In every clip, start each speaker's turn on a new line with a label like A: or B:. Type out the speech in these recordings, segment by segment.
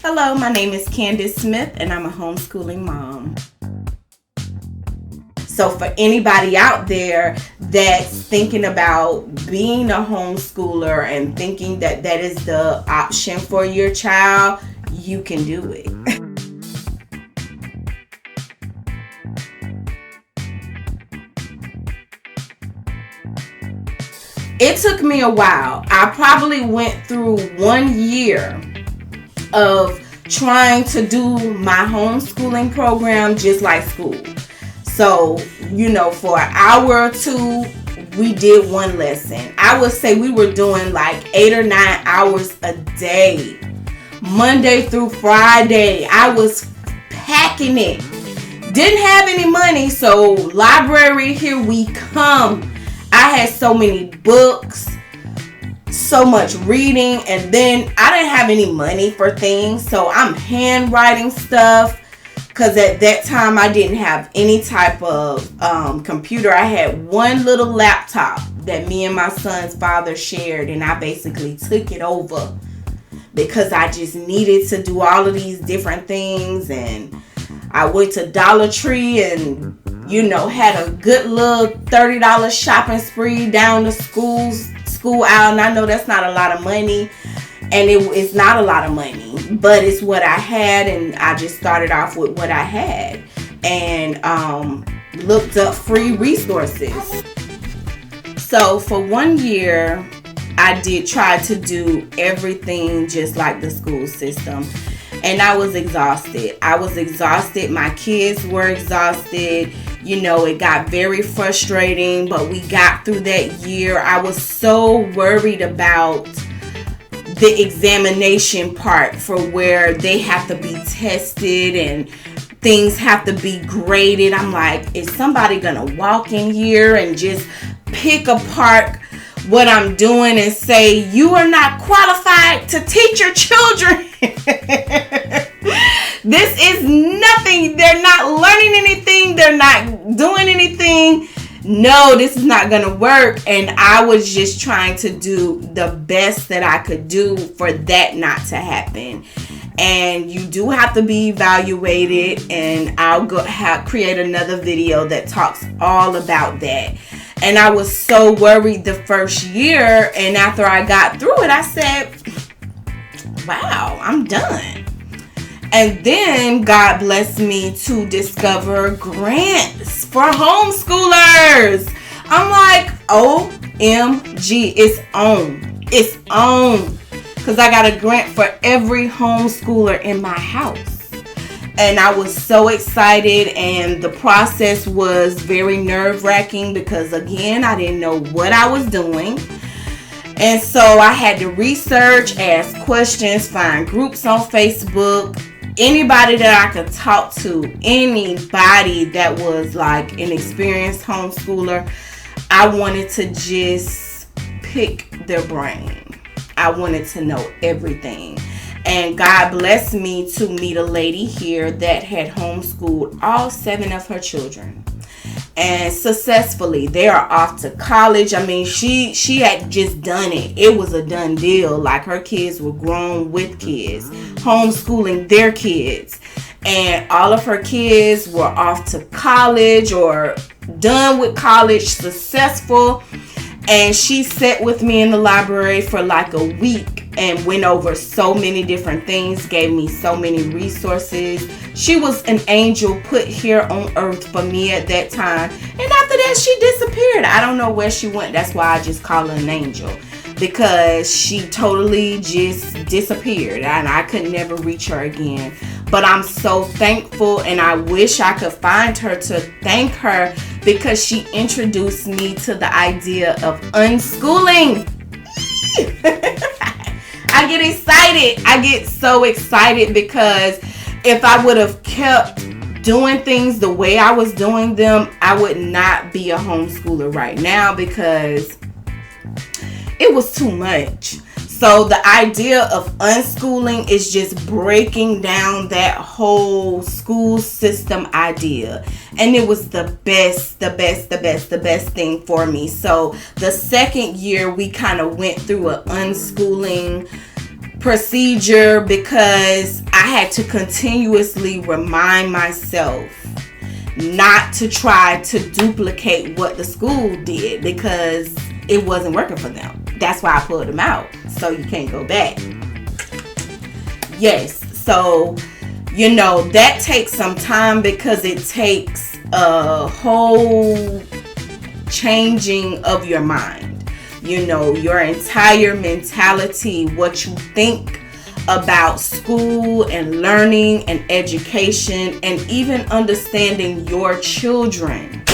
A: Hello, my name is Candace Smith and I'm a homeschooling mom. So for anybody out there that's thinking about being a homeschooler and thinking that that is the option for your child, you can do it. It took me a while. I probably went through 1 year of trying to do my homeschooling program just like school. So, for an hour or two, we did one lesson. I would say we were doing like 8 or 9 hours a day. Monday through Friday, I was packing it. Didn't have any money, so library, here we come. I had so many books, so much reading, and then I didn't have any money for things, so I'm handwriting stuff because at that time I didn't have any type of computer. I had one little laptop that me and my son's father shared, and I basically took it over because I just needed to do all of these different things. And I went to Dollar Tree and had a good little $30 shopping spree down the school aisle. And I know that's not a lot of money, and it's not a lot of money, but it's what I had, and I just started off with what I had and looked up free resources. So for 1 year, I did try to do everything just like the school system. And I was exhausted. My kids were exhausted. It got very frustrating, but we got through that year. I was so worried about the examination part for where they have to be tested and things have to be graded. I'm like, is somebody gonna walk in here and just pick apart what I'm doing and say, you are not qualified to teach your children? This is nothing. They're not learning anything. They're not doing anything. No, this is not going to work. And I was just trying to do the best that I could do for that not to happen. And you do have to be evaluated. And I'll create another video that talks all about that. And I was so worried the first year. And after I got through it, I said, wow, I'm done. And then God blessed me to discover grants for homeschoolers. I'm like, OMG, it's on. It's on. Because I got a grant for every homeschooler in my house. And I was so excited, and the process was very nerve-wracking because, again, I didn't know what I was doing. And so I had to research, ask questions, find groups on Facebook, anybody that I could talk to, anybody that was like an experienced homeschooler. I wanted to just pick their brain. I wanted to know everything. And God blessed me to meet a lady here that had homeschooled all 7 of her children. And successfully, they are off to college. I mean, she had just done it. It was a done deal. Like, her kids were grown with kids, homeschooling their kids. And all of her kids were off to college or done with college, successful. And she sat with me in the library for like a week and went over so many different things, gave me so many resources. She was an angel put here on earth for me at that time. And after that, she disappeared. I don't know where she went. That's why I just call her an angel, because she totally just disappeared and I could never reach her again. But I'm so thankful, and I wish I could find her to thank her, because she introduced me to the idea of unschooling. I get excited. I get so excited, because if I would have kept doing things the way I was doing them, I would not be a homeschooler right now, because it was too much. So the idea of unschooling is just breaking down that whole school system idea. And it was the best thing for me. So the second year, we kind of went through an unschooling procedure because I had to continuously remind myself not to try to duplicate what the school did because it wasn't working for them. That's why I pulled them out. So you can't go back. Yes. So, that takes some time because it takes a whole changing of your mind. Your entire mentality, what you think about school and learning and education, and even understanding your children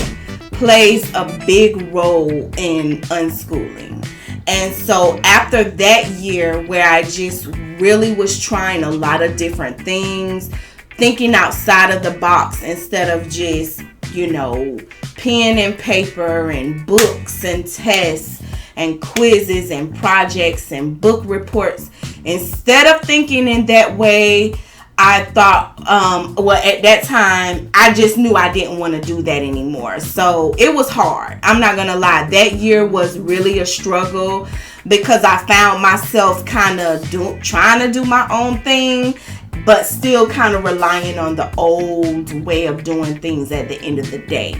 A: plays a big role in unschooling. And so after that year where I just really was trying a lot of different things, thinking outside of the box instead of just, pen and paper and books and tests and quizzes and projects and book reports. Instead of thinking in that way, I thought, at that time, I just knew I didn't want to do that anymore. So it was hard. I'm not going to lie. That year was really a struggle because I found myself kind of trying to do my own thing, but still kind of relying on the old way of doing things at the end of the day.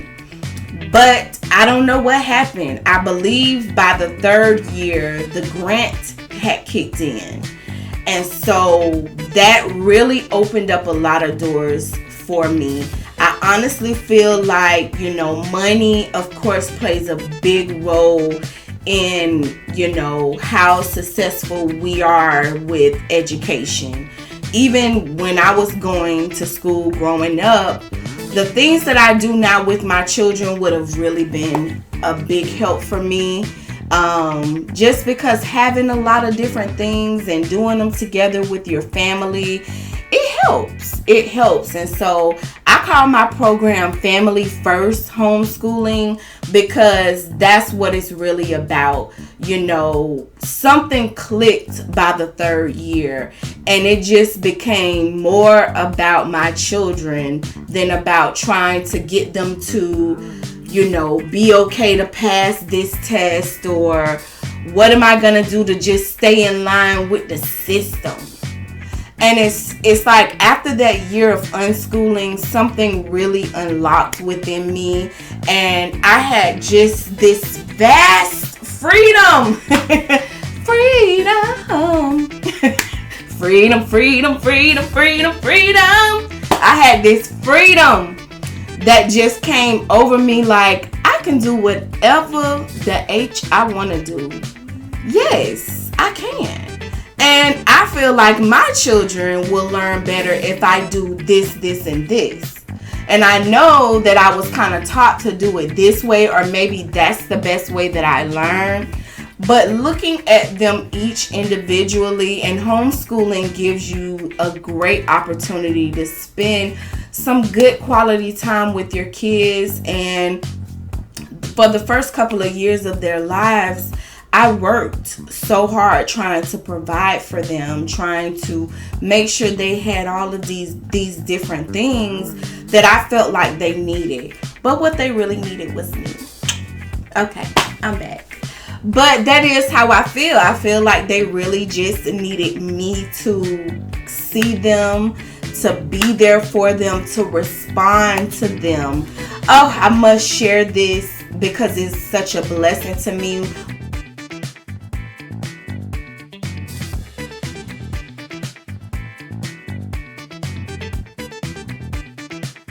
A: But I don't know what happened. I believe by the third year, the grant had kicked in. And so that really opened up a lot of doors for me. I honestly feel like, money, of course, plays a big role in, how successful we are with education. Even when I was going to school growing up, the things that I do now with my children would have really been a big help for me. Just because having a lot of different things and doing them together with your family, it helps. And so I call my program Family First Homeschooling because that's what it's really about. Something clicked by the third year and it just became more about my children than about trying to get them to be okay to pass this test, or what am I going to do to just stay in line with the system. And it's like after that year of unschooling, something really unlocked within me, and I had just this vast freedom. freedom. I had this freedom that just came over me, like I can do whatever the H I want to do. Yes, I can. And I feel like my children will learn better if I do this, and this. And I know that I was kind of taught to do it this way, or maybe that's the best way that I learned. But looking at them each individually, and homeschooling gives you a great opportunity to spend some good quality time with your kids. And for the first couple of years of their lives, I worked so hard trying to provide for them, trying to make sure they had all of these different things that I felt like they needed. But what they really needed was me. Okay, I'm back. But that is how I feel. I feel like they really just needed me to see them, to be there for them, to respond to them. Oh, I must share this because it's such a blessing to me.